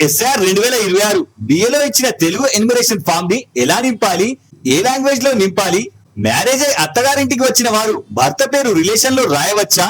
SR 2026 బిఏలో ఇచ్చిన Telugu enumeration form ని ఎలా నింపాలి, ఏ లాంగ్వేజ్ లో నింపాలి, మ్యారేజ్ అయి అత్తగారింటికి వచ్చిన వారు భర్త పేరు రిలేషన్ లో రాయవచ్చా,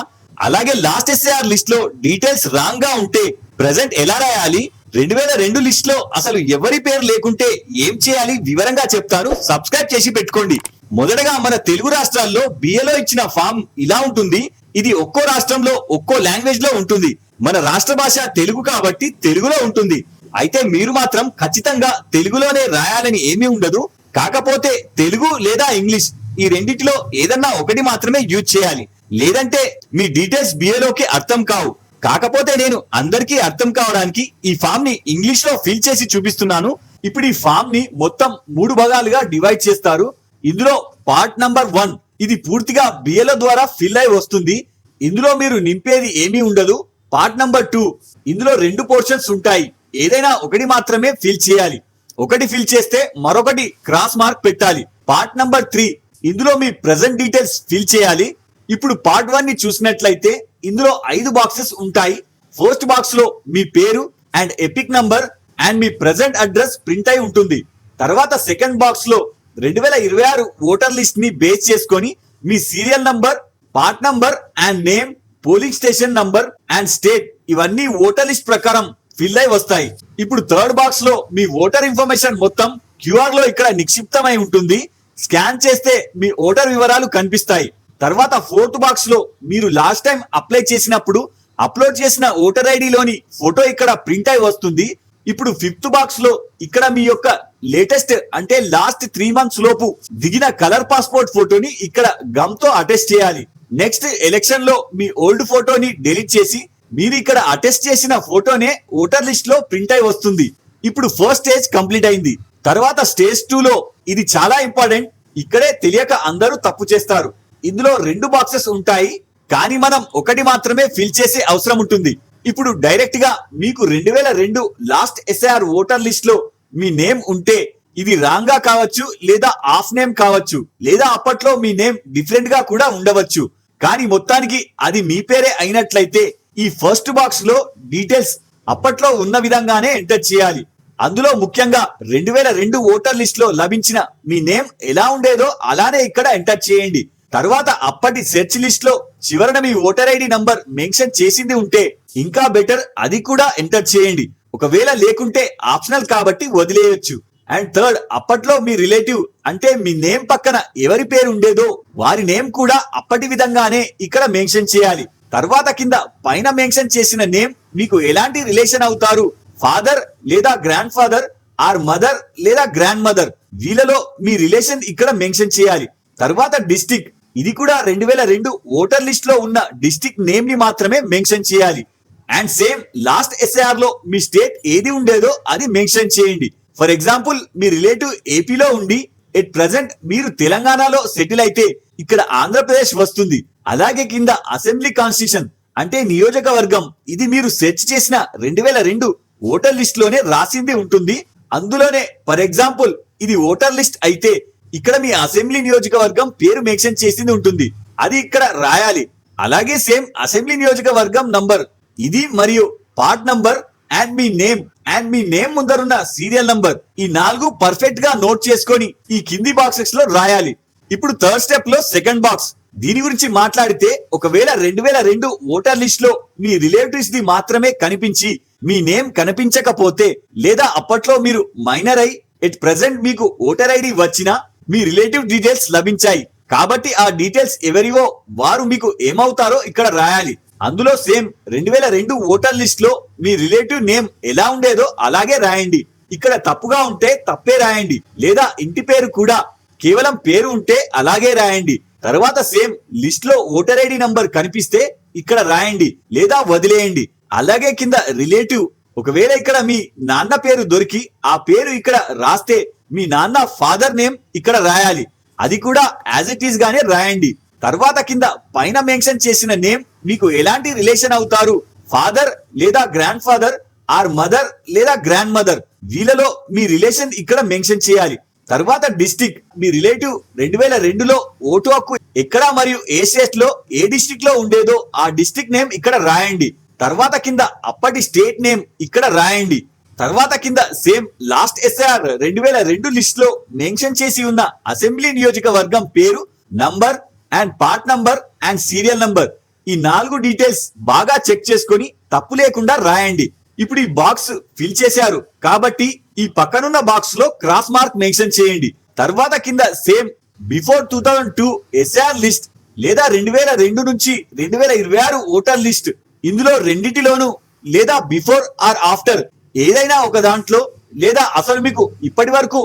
అలాగే లాస్ట్ ఎస్ఆర్ లిస్ట్ లో డీటెయిల్స్ రాంగ్ గా ఉంటే ప్రెసెంట్ ఎలా రాయాలి, 2002 లిస్ట్ లో అసలు ఎవరి పేరు లేకుంటే ఏం చేయాలి వివరంగా చెప్తాను. సబ్స్క్రైబ్ చేసి పెట్టుకోండి. మొదటగా మన తెలుగు రాష్ట్రాల్లో బిఏలో ఇచ్చిన ఫామ్ ఇలా ఉంటుంది. ఇది ఒక్కో రాష్ట్రంలో ఒక్కో లాంగ్వేజ్ లో ఉంటుంది. మన రాష్ట్ర భాష తెలుగు కాబట్టి తెలుగులో ఉంటుంది. అయితే మీరు మాత్రం ఖచ్చితంగా తెలుగులోనే రాయాలని ఏమీ ఉండదు. కాకపోతే తెలుగు లేదా ఇంగ్లీష్ ఈ రెండిటిలో ఏదన్నా ఒకటి మాత్రమే యూజ్ చేయాలి. లేదంటే మీ డీటెయిల్స్ బిఏలోకి అర్థం కావు. కాకపోతే నేను అందరికీ అర్థం కావడానికి ఈ ఫామ్ ని ఇంగ్లీష్ లో ఫిల్ చేసి చూపిస్తున్నాను. ఇప్పుడు ఈ ఫామ్ ని మొత్తం 3 భాగాలుగా డివైడ్ చేస్తారు. ఇందులో పార్ట్ నంబర్ 1 ఇది పూర్తిగా బిఏల ద్వారా ఫిల్ అయి వస్తుంది. ఇందులో మీరు నింపేది ఏమీ ఉండదు. పార్ట్ నంబర్ 2 ఇందులో 2 పోర్షన్స్ ఉంటాయి. ఏదైనా ఒకటి మాత్రమే ఫిల్ చేయాలి. ఒకటి ఫిల్ చేస్తే మరొకటి క్రాస్ మార్క్ పెట్టాలి. పార్ట్ నంబర్ 3 ఇందులో మీ ప్రెజెంట్ డీటెయిల్స్ ఫిల్ చేయాలి. ఇప్పుడు పార్ట్ 1 ని చూసినట్లయితే ఇందులో 5 బాక్సెస్ ఉంటాయి. ఫస్ట్ బాక్స్ లో మీ పేరు and epic number and me present address print అయి ఉంటుంది. తర్వాత సెకండ్ బాక్స్ లో 2026 ఓటర్ లిస్ట్ ని బేస్ చేసుకొని మీ serial number, part number and name, polling station number and state ఇవన్నీ ఓటర్ లిస్ట్ ప్రకారం ఫిల్ అయి వస్తాయి. ఇప్పుడు థర్డ్ బాక్స్ లో మీ ఓటర్ ఇన్ఫర్మేషన్ మొత్తం క్యూఆర్ లో ఇక్కడ నిక్షిప్తమై ఉంటుంది. స్కాన్ చేస్తే మీ ఓటర్ వివరాలు కనిపిస్తాయి. తర్వాత ఫోర్త్ బాక్స్ లో మీరు లాస్ట్ టైం అప్లై చేసినప్పుడు అప్లోడ్ చేసిన ఓటర్ ఐడిలోని ఫోటో ఇక్కడ ప్రింట్ అయి వస్తుంది. ఇప్పుడు ఫిఫ్త్ బాక్స్ లో ఇక్కడ మీ యొక్క లేటెస్ట్ అంటే లాస్ట్ 3 months లోపు దిగిన కలర్ పాస్పోర్ట్ ఫోటోని ఇక్కడ గమ్ తో అటెస్ట్ చేయాలి. నెక్స్ట్ ఎలక్షన్ లో మీ ఓల్డ్ ఫోటోని డిలీట్ చేసి మీరు ఇక్కడ అటెస్ట్ చేసిన ఫోటోనే ఓటర్ లిస్ట్ లో ప్రింట్ అయి వస్తుంది. ఇప్పుడు ఫస్ట్ స్టేజ్ కంప్లీట్ అయింది. తర్వాత స్టేజ్ 2 లో ఇది చాలా ఇంపార్టెంట్. ఇక్కడే తెలియక అందరూ తప్పు చేస్తారు. ఇందులో 2 బాక్సెస్ ఉంటాయి, కానీ మనం ఒకటి మాత్రమే ఫిల్ చేసే అవసరం ఉంటుంది. ఇప్పుడు డైరెక్ట్ గా మీకు 2002 లాస్ట్ ఎస్ఐఆర్ ఓటర్ లిస్ట్ లో మీ నేమ్ ఉంటే ఇది రాంగ్ గా కావచ్చు, లేదా ఆఫ్ నేమ్ కావచ్చు, లేదా అప్పట్లో మీ నేమ్ డిఫరెంట్ గా కూడా ఉండవచ్చు. కానీ మొత్తానికి అది మీ పేరే అయినట్లయితే ఈ ఫస్ట్ బాక్స్ లో డీటెయిల్స్ అప్పట్లో ఉన్న విధంగానే ఎంటర్ చేయాలి. అందులో ముఖ్యంగా 2002 ఓటర్ లిస్ట్ లో లభించిన మీ నేమ్ ఎలా ఉండేదో అలానే ఇక్కడ ఎంటర్ చేయండి. తర్వాత అప్పటి సెర్చ్ లిస్ట్ లో చివరన మీ ఓటర్ ఐడి నంబర్ మెన్షన్ చేసింది ఉంటే ఇంకా బెటర్, అది కూడా ఎంటర్ చేయండి. ఒకవేళ లేకుంటే ఆప్షనల్ కాబట్టి వదిలేయొచ్చు. అండ్ థర్డ్, అప్పట్లో మీ రిలేటివ్ అంటే మీ నేమ్ పక్కన ఎవరి పేరు ఉండేదో వారి నేమ్ కూడా అప్పటి విధంగానే ఇక్కడ మెన్షన్ చేయాలి. తర్వాత కింద పైన మెన్షన్ చేసిన నేమ్ మీకు ఎలాంటి రిలేషన్ అవుతారు, ఫాదర్ లేదా గ్రాండ్ ఫాదర్ ఆర్ మదర్ లేదా గ్రాండ్ మదర్, వీళ్ళలో మీ రిలేషన్ ఇక్కడ మెన్షన్ చేయాలి. తర్వాత డిస్ట్రిక్ట్, ఇది కూడా 2002 ఓటర్ లిస్ట్ లో ఉన్న డిస్ట్రిక్ట్ నేమ్ ని మాత్రమే మెన్షన్ చేయాలి. అండ్ సేమ్ లాస్ట్ ఎస్ఐఆర్ లో మీ స్టేట్ ఏది ఉండేదో అది మెన్షన్ చేయండి. ఫర్ ఎగ్జాంపుల్ మీ రిలేటివ్ ఏపీలో ఉండి ఎట్ ప్రెసెంట్ మీరు తెలంగాణలో సెటిల్ అయితే ఇక్కడ ఆంధ్రప్రదేశ్ వస్తుంది. అలాగే కింద అసెంబ్లీ కాన్స్టిట్యూషన్ అంటే నియోజకవర్గం, ఇది మీరు సెర్చ్ చేసిన 2002 ఓటర్ లిస్ట్ లోనే రాసింది ఉంటుంది. అందులోనే ఫర్ ఎగ్జాంపుల్ ఇది ఓటర్ లిస్ట్ అయితే ఇక్కడ మీ అసెంబ్లీ నియోజకవర్గం పేరు మెన్షన్ చేసింది ఉంటుంది, అది ఇక్కడ రాయాలి. అలాగే సేమ్ అసెంబ్లీ నియోజకవర్గం నంబర్ ఇది మరియు పార్ట్ నంబర్ అండ్ మీ నేమ్ ముందరున్న సీరియల్ నంబర్, ఈ 4 పర్ఫెక్ట్ గా నోట్ చేసుకొని ఈ కింది బాక్సెస్ లో రాయాలి. ఇప్పుడు థర్డ్ స్టెప్ లో సెకండ్ బాక్స్, దీని గురించి మాట్లాడితే ఒకవేళ 2002 ఓటర్ లిస్ట్ లో మీ రిలేటివ్స్ ది మాత్రమే కనిపించి మీ నేమ్ కనిపించకపోతే, లేదా అప్పట్లో మీరు మైనర్ అయి ఎట్ ప్రెసెంట్ మీకు ఓటర్ ఐడి వచ్చినా మీ రిలేటివ్ డీటెయిల్స్ లభించాయి కాబట్టి ఆ డీటెయిల్స్ ఎవరివో వారు మీకు ఏమవుతారో ఇక్కడ రాయాలి. అందులో సేమ్ 2002 ఓటర్ లిస్ట్ లో మీ రిలేటివ్ నేమ్ ఎలా ఉండేదో అలాగే రాయండి. ఇక్కడ తప్పుగా ఉంటే తప్పే రాయండి, లేదా ఇంటి పేరు కూడా కేవలం పేరు ఉంటే అలాగే రాయండి. తర్వాత సేమ్ లిస్ట్ లో ఓటర్ ఐడి నంబర్ కనిపిస్తే ఇక్కడ రాయండి, లేదా వదిలేయండి. అలాగే కింద రిలేటివ్, ఒకవేళ ఇక్కడ మీ నాన్న పేరు దొరికి ఆ పేరు ఇక్కడ రాస్తే మీ నాన్న ఫాదర్ నేమ్ ఇక్కడ రాయాలి, అది కూడా యాజ్ ఇట్ ఈస్ గానే రాయండి. తర్వాత కింద పైన మెన్షన్ చేసిన నేమ్ మీకు ఎలాంటి రిలేషన్ అవుతారు, ఫాదర్ లేదా గ్రాండ్ ఫాదర్ ఆర్ మదర్ లేదా గ్రాండ్ మదర్, వీళ్ళలో మీ రిలేషన్ ఇక్కడ మెన్షన్ చేయాలి. తర్వాత డిస్ట్రిక్ట్, మీ రిలేటివ్ 2002లో ఓటు హక్కు ఎక్కడ మరియు ఏ స్టేట్ లో ఏ డిస్ట్రిక్ట్ లో ఉండేదో ఆ డిస్ట్రిక్ట్ నేమ్ ఇక్కడ రాయండి. తర్వాత కింద అప్పటి స్టేట్ నేమ్ ఇక్కడ రాయండి. తర్వాత కింద సేమ్ లాస్ట్ ఎస్ఐఆర్ 2002 లిస్ట్ లో మెన్షన్ చేసి ఉన్న అసెంబ్లీ నియోజకవర్గం పేరు, number and part number and serial number, ఈ 4 డీటెయిల్స్ బాగా చెక్ చేసుకొని తప్పు లేకుండా రాయండి. ఇప్పుడు ఈ బాక్స్ ఫిల్ చేశారు కాబట్టి ఈ పక్కనున్న బాక్స్ లో క్రాస్ మార్క్ మెన్షన్ చేయండి. తర్వాత కింద సేమ్ బిఫోర్ 2002 ఎస్ఐఆర్ లిస్ట్ లేదా 2002 నుంచి 2026 ఓటర్ లిస్ట్, ఇందులో రెండిటిలోనూ లేదా బిఫోర్ ఆర్ ఆఫ్టర్ ఏదైనా ఒక దాంట్లో, లేదా అసలు మీకు ఇప్పటి వరకు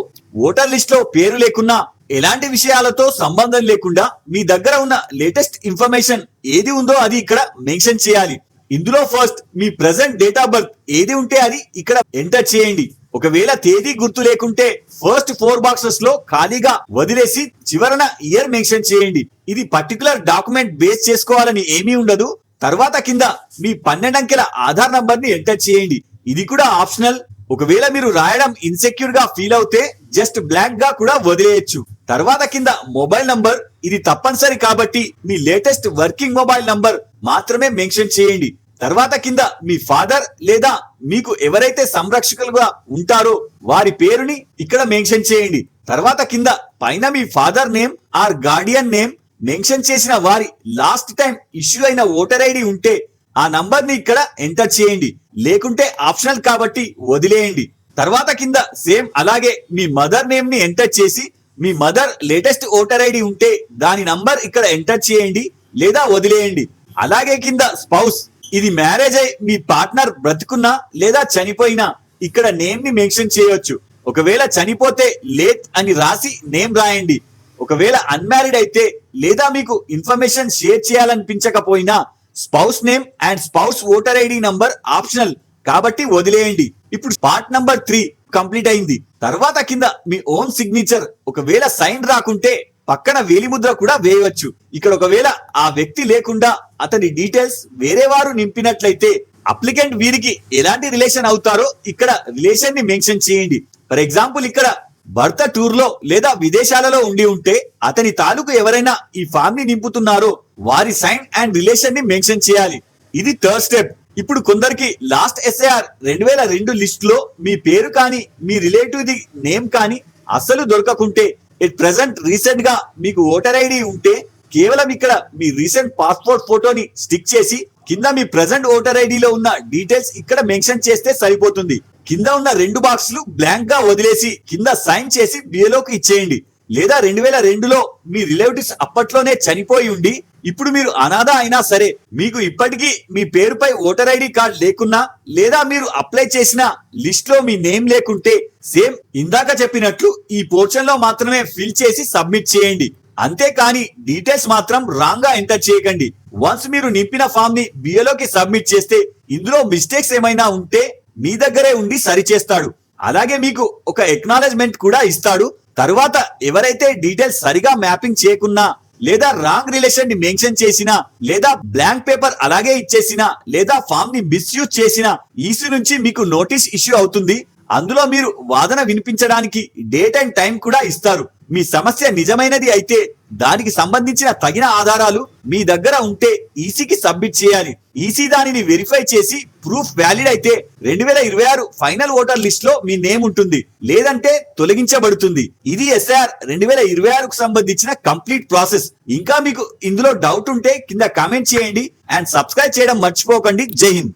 ఓటర్ లిస్ట్ లో పేరు లేకున్నా, ఎలాంటి విషయాలతో సంబంధం లేకుండా మీ దగ్గర ఉన్న లేటెస్ట్ ఇన్ఫర్మేషన్ ఏది ఉందో అది ఇక్కడ మెన్షన్ చేయాలి. ఇందులో first me present date of birth ఏది ఉంటే అది ఇక్కడ ఎంటర్ చేయండి. ఒకవేళ తేదీ గుర్తు లేకుంటే ఫస్ట్ 4 బాక్సెస్ లో ఖాళీగా వదిలేసి చివరన ఇయర్ మెన్షన్ చేయండి. ఇది పర్టికులర్ డాక్యుమెంట్ బేస్ చేసుకోవాలని ఏమీ ఉండదు. తర్వాత కింద మీ 12 అంకెల ఆధార్ నంబర్ ని ఎంటర్ చేయండి. ఇది కూడా ఆప్షనల్. ఒకవేళ మీరు రాయడం ఇన్సెక్యూర్ గా ఫీల్ అవుతే జస్ట్ బ్లాంక్ గా కూడా వదిలేయచ్చు. తర్వాత కింద మొబైల్ నంబర్, ఇది తప్పనిసరి కాబట్టి మీ లేటెస్ట్ వర్కింగ్ మొబైల్ నంబర్ మాత్రమే మెన్షన్ చేయండి. తర్వాత కింద మీ ఫాదర్ లేదా మీకు ఎవరైతే సంరక్షకులుగా ఉంటారో వారి పేరుని ఇక్కడ మెన్షన్ చేయండి. తర్వాత కింద పైన మీ father name or guardian name mention చేసిన వారి లాస్ట్ టైం ఇష్యూ అయిన ఓటర్ ఐడి ఉంటే ఆ నంబర్ ని ఇక్కడ ఎంటర్ చేయండి. లేకుంటే ఆప్షనల్ కాబట్టి వదిలేయండి. తర్వాత కింద సేమ్ అలాగే మీ మదర్ నేమ్ ని ఎంటర్ చేసి మీ మదర్ లేటెస్ట్ ఓటర్ ఐడి ఉంటే దాని నంబర్ ఇక్కడ ఎంటర్ చేయండి లేదా వదిలేయండి. అలాగే కింద స్పౌస్, ఇది మ్యారేజ్ అయి మీ పార్ట్నర్ బ్రతుకున్నా లేదా చనిపోయినా ఇక్కడ నేమ్ ని మెన్షన్ చేయొచ్చు. ఒకవేళ చనిపోతే లేట్ అని రాసి నేమ్ రాయండి. ఒకవేళ అన్మ్యారీడ్ అయితే లేదా మీకు ఇన్ఫర్మేషన్ షేర్ చేయాలనిపించకపోయినా spouse name and spouse voter ID number optional కాబట్టి వదిలేయండి. ఇప్పుడు పార్ట్ నంబర్ 3 కంప్లీట్ అయింది. తర్వాత కింద మీ ఓన్ సిగ్నేచర్, ఒకవేళ సైన్ రాకుంటే పక్కన వేలిముద్ర కూడా వేయవచ్చు. ఇక్కడ ఒకవేళ ఆ వ్యక్తి లేకుండా అతని డీటెయిల్స్ వేరే వారు నింపినట్లయితే అప్లికెంట్ వీరికి ఎలాంటి రిలేషన్ అవుతారో ఇక్కడ రిలేషన్ ని మెన్షన్ చేయండి. ఫర్ ఎగ్జాంపుల్ ఇక్కడ భర్త టూర్ లో లేదా విదేశాలలో ఉండి ఉంటే అతని తాలూకు ఎవరైనా ఈ ఫామ్ ని నింపుతున్నారో వారి సైన్ అండ్ రిలేషన్ ని మెన్షన్ చేయాలి. ఇది థర్డ్ స్టెప్. ఇప్పుడు కొందరికి లాస్ట్ ఎస్ఐఆర్ 2002 లిస్ట్ లో మీ పేరు కానీ మీ రిలేటివ్ ది నేమ్ కానీ అస్సలు దొరకకుంటే ఎట్ ప్రెసెంట్ రీసెంట్ గా మీకు ఓటర్ ఐడి ఉంటే కేవలం ఇక్కడ మీ రీసెంట్ పాస్పోర్ట్ ఫోటోని స్టిక్ చేసి కింద మీ ప్రెసెంట్ ఓటర్ ఐడిలో ఉన్న డీటెయిల్స్ ఇక్కడ మెన్షన్ చేస్తే సరిపోతుంది. కింద ఉన్న 2 బాక్సులు బ్లాంక్ గా వదిలేసి కింద సైన్ చేసి బిఏలోకి ఇచ్చేయండి. లేదా 2002లో మీ రిలేటివ్స్ అప్పట్లోనే చనిపోయి ఉండి ఇప్పుడు మీరు అనాథ అయినా సరే మీకు ఇప్పటికీ మీ పేరుపై ఓటర్ ఐడి కార్డ్ లేకున్నా లేదా మీరు అప్లై చేసిన లిస్ట్ లో మీ నేమ్ లేకుంటే సేమ్ ఇందాక చెప్పినట్లు ఈ పోర్షన్ లో మాత్రమే ఫిల్ చేసి సబ్మిట్ చేయండి. అంతేకాని డీటెయిల్స్ మాత్రం రాంగ్ గా ఎంటర్ చేయకండి. వన్స్ మీరు నింపిన ఫామ్ ని బిఏలోకి సబ్మిట్ చేస్తే ఇందులో మిస్టేక్స్ ఏమైనా ఉంటే మీ దగ్గరే ఉండి సరిచేస్తాడు. అలాగే మీకు ఒక ఎక్నాలెడ్జ్మెంట్ కూడా ఇస్తాడు. తరువాత ఎవరైతే డీటెయిల్స్ సరిగా మ్యాపింగ్ చేయకున్నా లేదా రాంగ్ రిలేషన్ ని మెన్షన్ చేసినా లేదా బ్లాంక్ పేపర్ అలాగే ఇచ్చేసినా లేదా ఫామ్ ని మిస్యూజ్ చేసినా ఈసీ నుంచి మీకు నోటీస్ ఇష్యూ అవుతుంది. అందులో మీరు వాదన వినిపించడానికి డేట్ అండ్ టైం కూడా ఇస్తారు. మీ సమస్య నిజమైనది అయితే దానికి సంబంధించిన తగిన ఆధారాలు మీ దగ్గర ఉంటే ఈసీకి సబ్మిట్ చేయాలి. ఈసీ దానిని వెరిఫై చేసి ప్రూఫ్ వ్యాలిడ్ అయితే 2026 ఫైనల్ ఓటర్ లిస్ట్ లో మీ నేమ్ ఉంటుంది, లేదంటే తొలగించబడుతుంది. ఇది ఎస్ఐఆర్ 2026కు సంబంధించిన కంప్లీట్ ప్రాసెస్. ఇంకా మీకు ఇందులో డౌట్ ఉంటే కింద కామెంట్ చేయండి అండ్ సబ్స్క్రైబ్ చేయడం మర్చిపోకండి. జై హింద్.